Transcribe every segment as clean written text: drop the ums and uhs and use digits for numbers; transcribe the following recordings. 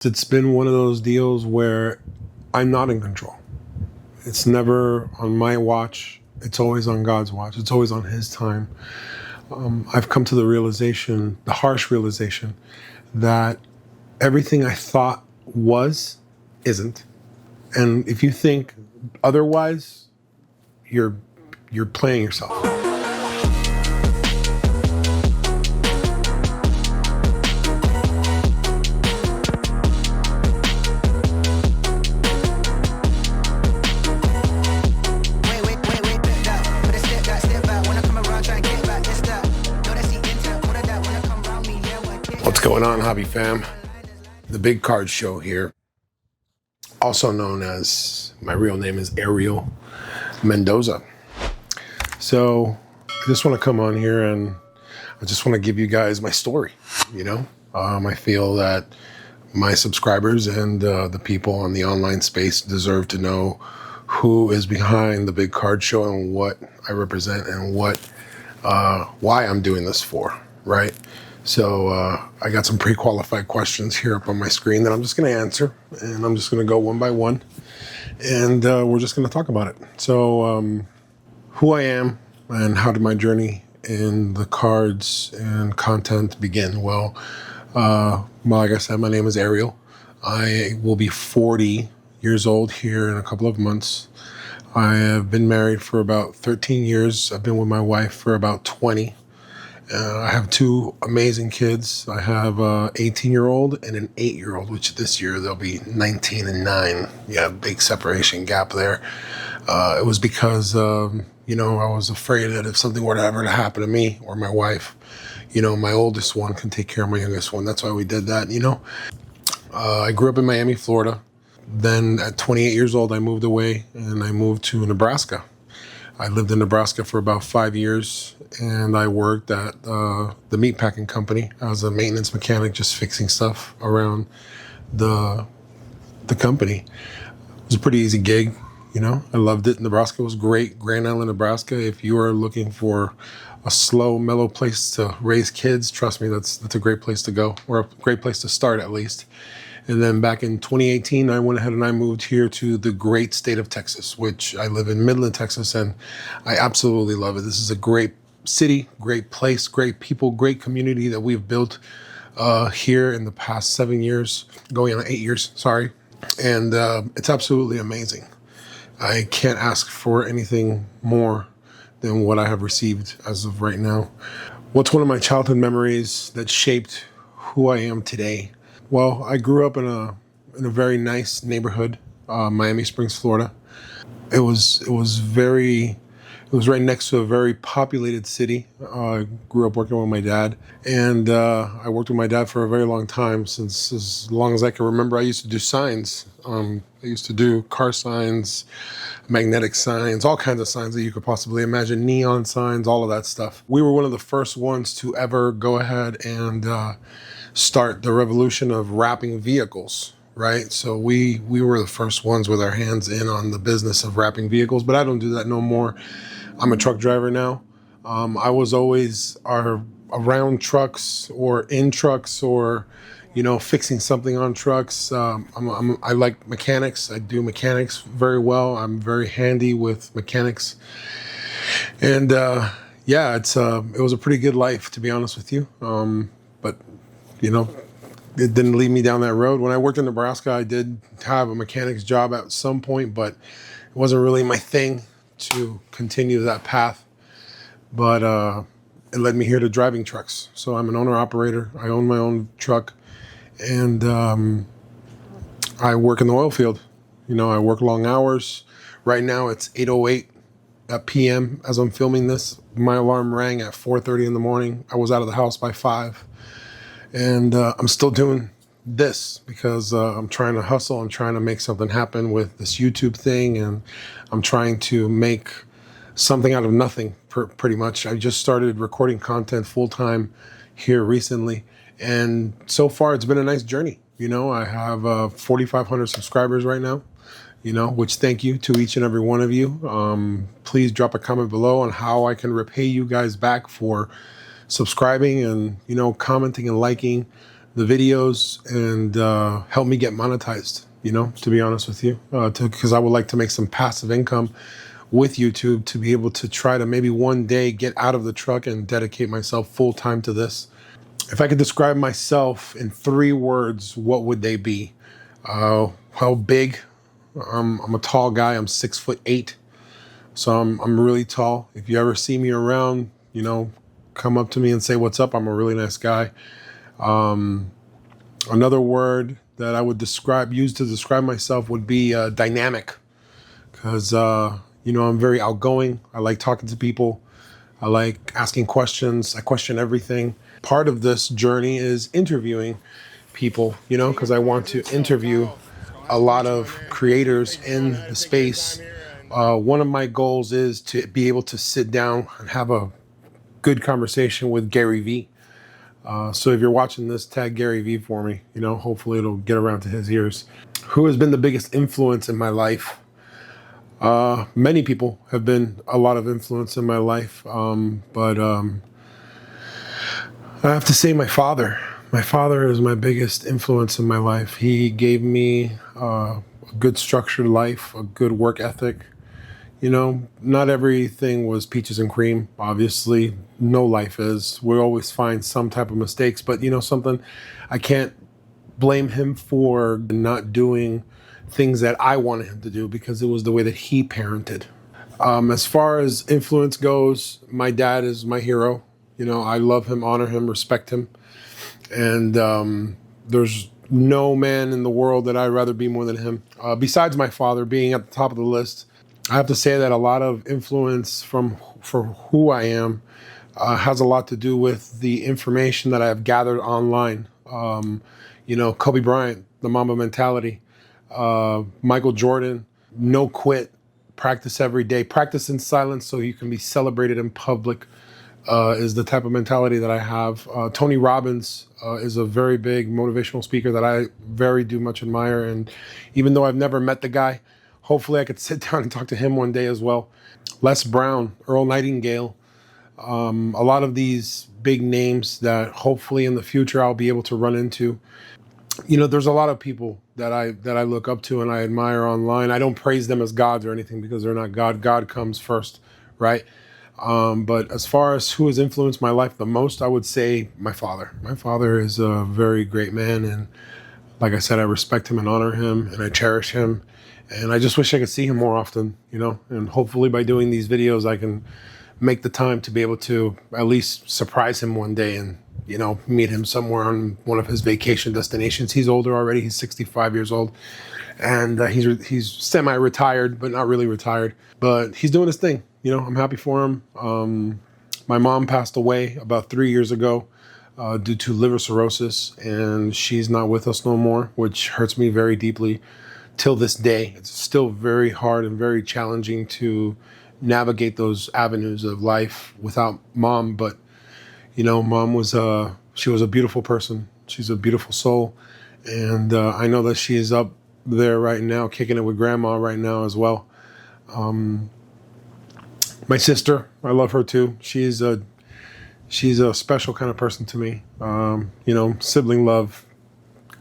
It's been one of those deals where I'm not in control. It's never on my watch. It's always on God's watch. It's always on His time. I've come to the realization, the harsh realization, that everything I thought was isn't. And if you think otherwise, you're playing yourself. What's going on, hobby fam? The Big Card Show here, also known as, my real name is Ariel Mendoza. So I just want to come on here and I just want to give you guys my story. I feel that my subscribers and the people on the online space deserve to know who is behind the Big Card Show and what I represent and why I'm doing this for, right? So I got some pre-qualified questions here up on my screen that I'm just going to answer, and I'm just going to go one by one, and we're just going to talk about it. So who I am and how did my journey in the cards and content begin? Well, like I said, my name is Ariel. I will be 40 years old here in a couple of months. I have been married for about 13 years. I've been with my wife for about 20. I have two amazing kids. I have an 18-year-old and an 8-year-old, which this year they'll be 19 and 9. Yeah, big separation gap there. It was because, I was afraid that if something were to ever happen to me or my wife, my oldest one can take care of my youngest one. That's why we did that, I grew up in Miami, Florida. Then at 28 years old, I moved away and I moved to Nebraska. I lived in Nebraska for about 5 years, and I worked at the meatpacking company as a maintenance mechanic, just fixing stuff around the company. It was a pretty easy gig, I loved it. Nebraska was great. Grand Island, Nebraska. If you are looking for a slow, mellow place to raise kids, trust me, that's a great place to go, or a great place to start at least. And then back in 2018, I went ahead and I moved here to the great state of Texas, which I live in Midland, Texas, and I absolutely love it. This is a great city, great place, great people, great community that we've built here in the past 7 years, going on 8 years, sorry. And it's absolutely amazing. I can't ask for anything more than what I have received as of right now. What's one of my childhood memories that shaped who I am today? Well, I grew up in a very nice neighborhood, Miami Springs, Florida. It was right next to a very populated city. I grew up working with my dad, and I worked with my dad for a very long time, since as long as I can remember. I used to do signs. I used to do car signs, magnetic signs, all kinds of signs that you could possibly imagine, neon signs, all of that stuff. We were one of the first ones to ever go ahead and start the revolution of wrapping vehicles, right? So we were the first ones with our hands in on the business of wrapping vehicles, but I don't do that no more. I'm a truck driver now. I was always around trucks or in trucks or, fixing something on trucks. I like mechanics. I do mechanics very well. I'm very handy with mechanics. And it was a pretty good life, to be honest with you. But it didn't lead me down that road. When I worked in Nebraska, I did have a mechanic's job at some point, but it wasn't really my thing to continue that path. But it led me here to driving trucks. So I'm an owner-operator. I own my own truck, and I work in the oil field. I work long hours. Right now it's 8:08 p.m. as I'm filming this. My alarm rang at 4:30 in the morning. I was out of the house by 5. And I'm still doing this because I'm trying to hustle. I'm trying to make something happen with this YouTube thing, and I'm trying to make something out of nothing, pretty much. I just started recording content full-time here recently, and so far it's been a nice journey. I have 4,500 subscribers right now, which thank you to each and every one of you. Please drop a comment below on how I can repay you guys back for subscribing and, commenting and liking the videos and help me get monetized, you know, to be honest with you, because I would like to make some passive income with YouTube to be able to try to maybe one day get out of the truck and dedicate myself full time to this. If I could describe myself in 3 words, what would they be? How big? I'm a tall guy. I'm 6'8", so I'm really tall. If you ever see me around, you know, come up to me and say what's up. I'm a really nice guy. Another word that I would use to describe myself would be dynamic, because you know, I'm very outgoing. I like talking to people. I like asking questions. I question everything. Part of this journey is interviewing people, you know, because I want to interview a lot of creators in the space. One of my goals is to be able to sit down and have a good conversation with Gary Vee. So if you're watching this, tag Gary Vee for me. You know, hopefully it'll get around to his ears. Who has been the biggest influence in my life? Many people have been a lot of influence in my life, but I have to say my father. My father is my biggest influence in my life. He gave me a good structured life, a good work ethic. You know, not everything was peaches and cream. Obviously, no life is. We always find some type of mistakes, but you know something, I can't blame him for not doing things that I wanted him to do because it was the way that he parented. As far as influence goes, my dad is my hero. You know, I love him, honor him, respect him. And there's no man in the world that I'd rather be more than him. Besides my father being at the top of the list, I have to say that a lot of influence for who I am has a lot to do with the information that I've gathered online. You know, Kobe Bryant, the Mamba mentality, Michael Jordan, no quit, practice every day, practice in silence so you can be celebrated in public, is the type of mentality that I have. Tony Robbins is a very big motivational speaker that I do much admire. And even though I've never met the guy, hopefully I could sit down and talk to him one day as well. Les Brown, Earl Nightingale, a lot of these big names that hopefully in the future I'll be able to run into. You know, there's a lot of people that I look up to and I admire online. I don't praise them as gods or anything because they're not God. God comes first, right? But as far as who has influenced my life the most, I would say my father. My father is a very great man, and like I said, I respect him and honor him, and I cherish him. And I just wish I could see him more often, you know, and hopefully by doing these videos, I can make the time to be able to at least surprise him one day and, you know, meet him somewhere on one of his vacation destinations. He's older already. He's 65 years old, and he's semi-retired, but not really retired, but he's doing his thing. You know, I'm happy for him. My mom passed away about 3 years ago due to liver cirrhosis, and she's not with us no more, which hurts me very deeply. Till this day, it's still very hard and very challenging to navigate those avenues of life without mom. But, you know, mom was she was a beautiful person. She's a beautiful soul. And I know that she is up there right now, kicking it with grandma right now as well. My sister, I love her too. She's a special kind of person to me. You know, sibling love.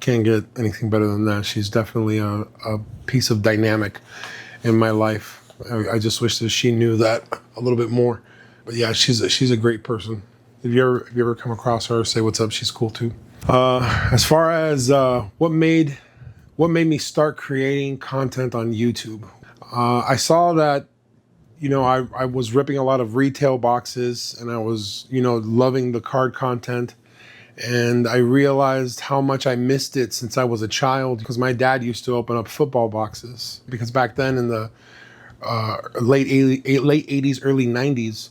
Can't get anything better than that. She's definitely a piece of dynamic in my life. I just wish that she knew that a little bit more. But yeah, she's a great person. If you ever come across her, say what's up. She's cool too. As far as what made me start creating content on YouTube, I saw that, you know, I was ripping a lot of retail boxes, and I was, you know, loving the card content. And I realized how much I missed it since I was a child, because my dad used to open up football boxes. Because back then in the late 80s, early 90s,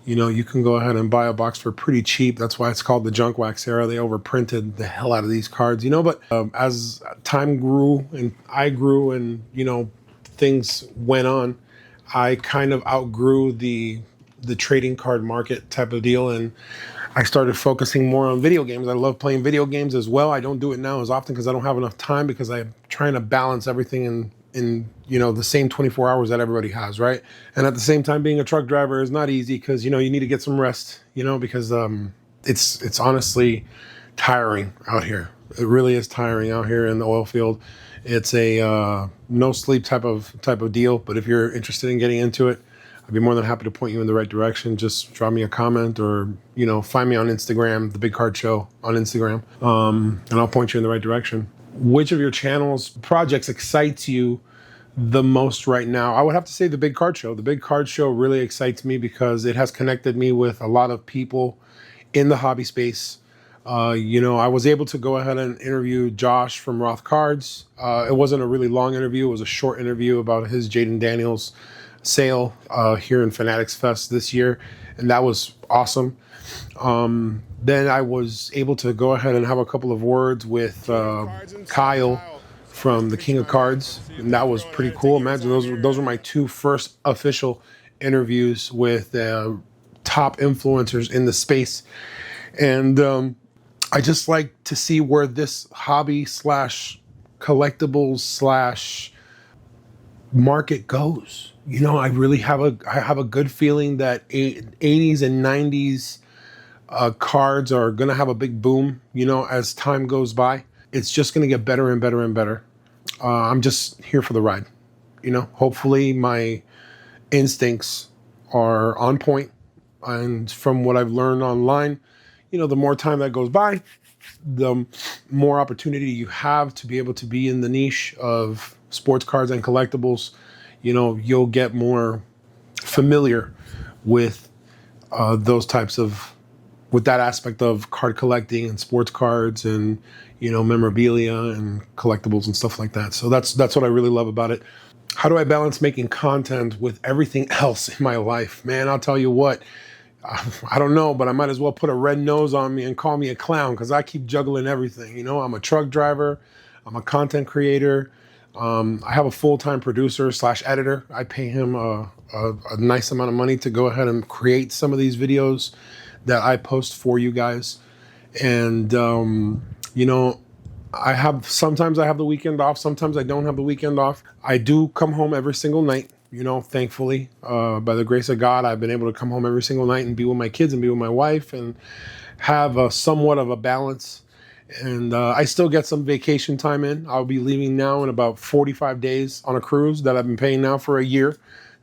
you know, you can go ahead and buy a box for pretty cheap. That's why it's called the junk wax era. They overprinted the hell out of these cards, you know. But as time grew and I grew and, you know, things went on, I kind of outgrew the trading card market type of deal, and I started focusing more on video games. I love playing video games as well. I don't do it now as often because I don't have enough time, because I'm trying to balance everything in you know, the same 24 hours that everybody has, right? And at the same time, being a truck driver is not easy because, you know, you need to get some rest, you know, because it's honestly tiring out here. It really is tiring out here in the oil field. It's a no sleep type of deal. But if you're interested in getting into it, I'd be more than happy to point you in the right direction. Just drop me a comment, or find me on Instagram, The Big Card Show on Instagram, and I'll point you in the right direction. Which of your channels projects excites you the most right now? I would have to say The Big Card Show. The Big Card Show really excites me because it has connected me with a lot of people in the hobby space. I was able to go ahead and interview Josh from Roth Cards. It wasn't a really long interview. It was a short interview about his Jaden Daniels sale here in Fanatics Fest this year, and that was awesome. Then I was able to go ahead and have a couple of words with Kyle from the King of Cards, and that was pretty cool. Imagine those were my two first official interviews with top influencers in the space, and I just like to see where this hobby slash collectibles / market goes. I really have a good feeling that 80s and 90s cards are gonna have a big boom. As time goes by, it's just gonna get better and better and better. I'm just here for the ride. Hopefully my instincts are on point, and from what I've learned online, the more time that goes by, the more opportunity you have to be able to be in the niche of sports cards and collectibles. You'll get more familiar with with that aspect of card collecting and sports cards and memorabilia and collectibles and stuff like that. So that's what I really love about it. How do I balance making content with everything else in my life? Man, I'll tell you what, I don't know, but I might as well put a red nose on me and call me a clown, because I keep juggling everything. I'm a truck driver, I'm a content creator, I have a full-time producer / editor. I pay him a nice amount of money to go ahead and create some of these videos that I post for you guys. And sometimes I have the weekend off, sometimes I don't have the weekend off. I do come home every single night. Thankfully, by the grace of God, I've been able to come home every single night and be with my kids and be with my wife and have somewhat of a balance. And I still get some vacation time in. I'll be leaving now in about 45 days on a cruise that I've been paying now for a year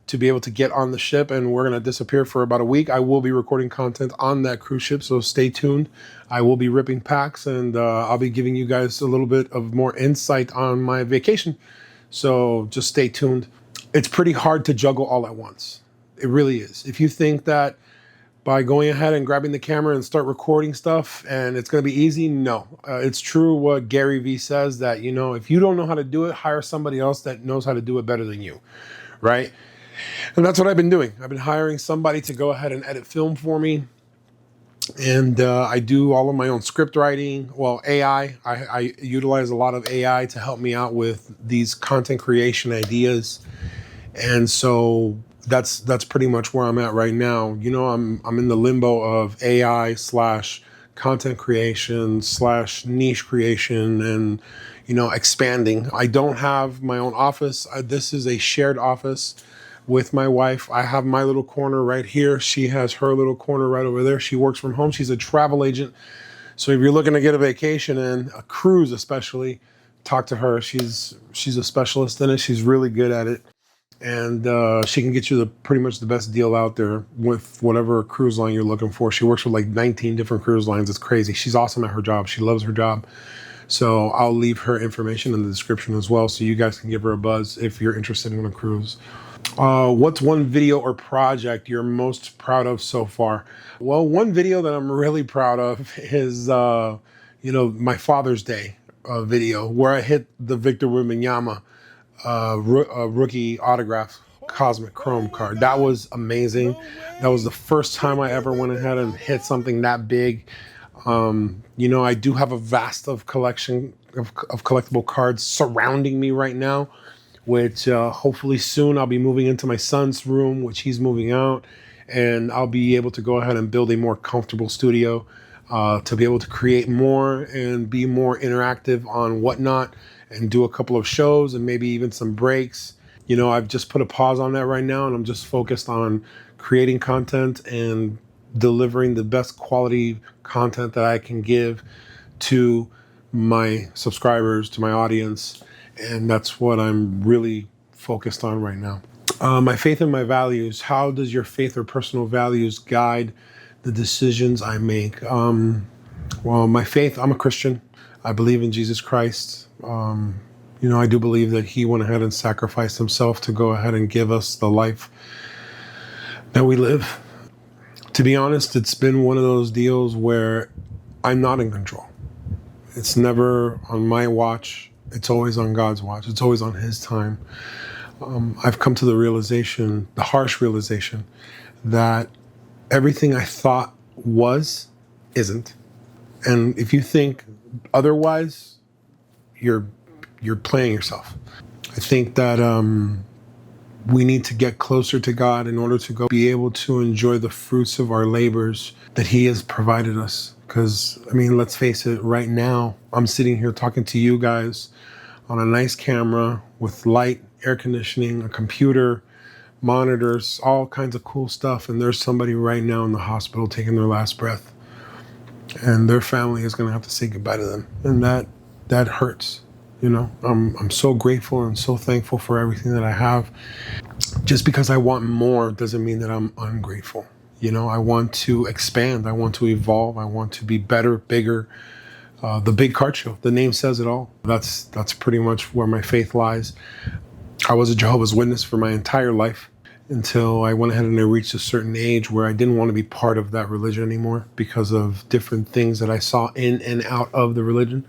to be able to get on the ship, and we're going to disappear for about a week. I will be recording content on that cruise ship, so stay tuned. I will be ripping packs, and I'll be giving you guys a little bit of more insight on my vacation. So just stay tuned. It's pretty hard to juggle all at once. It really is. If you think that by going ahead and grabbing the camera and start recording stuff and it's going to be easy, no. It's true what Gary Vee says, that, if you don't know how to do it, hire somebody else that knows how to do it better than you, right? And that's what I've been doing. I've been hiring somebody to go ahead and edit film for me. And I do all of my own script writing. Well, AI, I utilize a lot of AI to help me out with these content creation ideas. And so that's pretty much where I'm at right now. I'm in the limbo of AI / content creation / niche creation, and expanding. I don't have my own office. This is a shared office with my wife. I have my little corner right here. She has her little corner right over there. She works from home. She's a travel agent. So if you're looking to get a vacation and a cruise especially, talk to her. She's a specialist in it. She's really good at it. And she can get you pretty much the best deal out there with whatever cruise line you're looking for. She works with like 19 different cruise lines. It's crazy. She's awesome at her job. She loves her job. So I'll leave her information in the description as well, so you guys can give her a buzz if you're interested in a cruise. What's one video or project you're most proud of so far? Well, one video that I'm really proud of is, my Father's Day video, where I hit the Victor Wembanyama rookie autograph Cosmic Chrome card. That was amazing. That was the first time I ever went ahead and hit something that big. I do have a vast collection of collectible cards surrounding me right now, which hopefully soon I'll be moving into my son's room, which he's moving out, and I'll be able to go ahead and build a more comfortable studio to be able to create more and be more interactive on whatnot, and do a couple of shows and maybe even some breaks. I've just put a pause on that right now, and I'm just focused on creating content and delivering the best quality content that I can give to my subscribers, to my audience, and that's what I'm really focused on right now. My faith and my values. How does your faith or personal values guide the decisions I make? Well, my faith, I'm a Christian. I believe in Jesus Christ. I do believe that he went ahead and sacrificed himself to go ahead and give us the life that we live. To be honest, it's been one of those deals where I'm not in control. It's never on my watch. It's always on God's watch. It's always on his time. I've come to the realization, the harsh realization, that everything I thought was isn't. And if you think otherwise, you're playing yourself. I think that we need to get closer to God in order to be able to enjoy the fruits of our labors that he has provided us. Because, let's face it, right now, I'm sitting here talking to you guys on a nice camera with light, air conditioning, a computer, monitors, all kinds of cool stuff. And there's somebody right now in the hospital taking their last breath. And their family is going to have to say goodbye to them. And that hurts. I'm so grateful and so thankful for everything that I have. Just because I want more doesn't mean that I'm ungrateful. I want to expand. I want to evolve. I want to be better, bigger. The Big Card Show, the name says it all. That's pretty much where my faith lies. I was a Jehovah's Witness for my entire life until I went ahead and I reached a certain age where I didn't want to be part of that religion anymore because of different things that I saw in and out of the religion.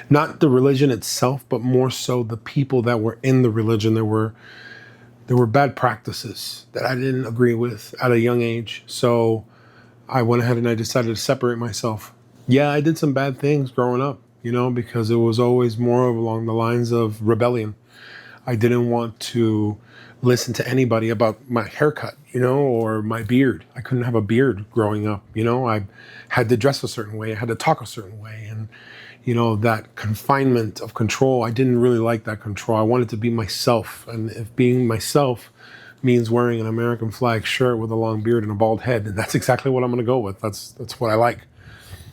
Not the religion itself, but more so the people that were in the religion. There were bad practices that I didn't agree with at a young age. So I went ahead and I decided to separate myself. Yeah, I did some bad things growing up, because it was always more along the lines of rebellion. I didn't want to listen to anybody about my haircut, or my beard. I couldn't have a beard growing up. I had to dress a certain way. I had to talk a certain way. And, that confinement of control, I didn't really like that control. I wanted to be myself. And if being myself means wearing an American flag shirt with a long beard and a bald head, then that's exactly what I'm going to go with. That's what I like.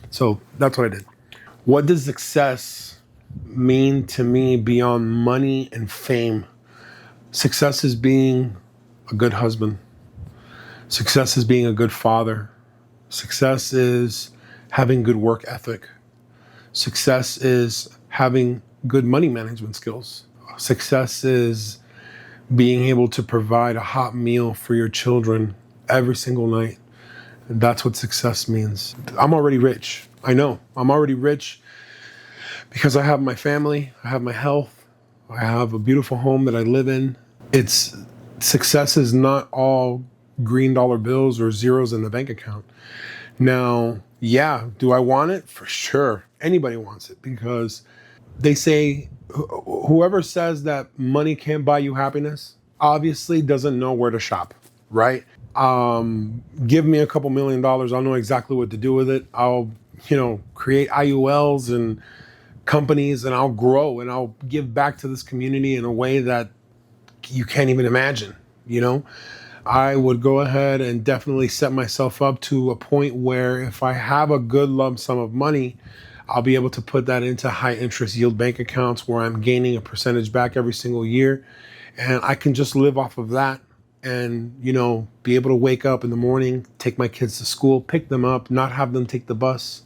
So that's what I did. What does success mean to me beyond money and fame? Success is being a good husband. Success is being a good father. Success is having good work ethic. Success is having good money management skills. Success is being able to provide a hot meal for your children every single night. And that's what success means. I'm already rich. I know. I'm already rich because I have my family, I have my health, I have a beautiful home that I live in. Success is not all green dollar bills or zeros in the bank account. Now, yeah, do I want it? For sure. Anybody wants it because they say whoever says that money can't buy you happiness obviously doesn't know where to shop, right? Give me a couple $1 million. I'll know exactly what to do with it. I'll, create IULs and companies and I'll grow and I'll give back to this community in a way that you can't even imagine, I would go ahead and definitely set myself up to a point where if I have a good lump sum of money, I'll be able to put that into high interest yield bank accounts where I'm gaining a percentage back every single year. And I can just live off of that and, be able to wake up in the morning, take my kids to school, pick them up, not have them take the bus,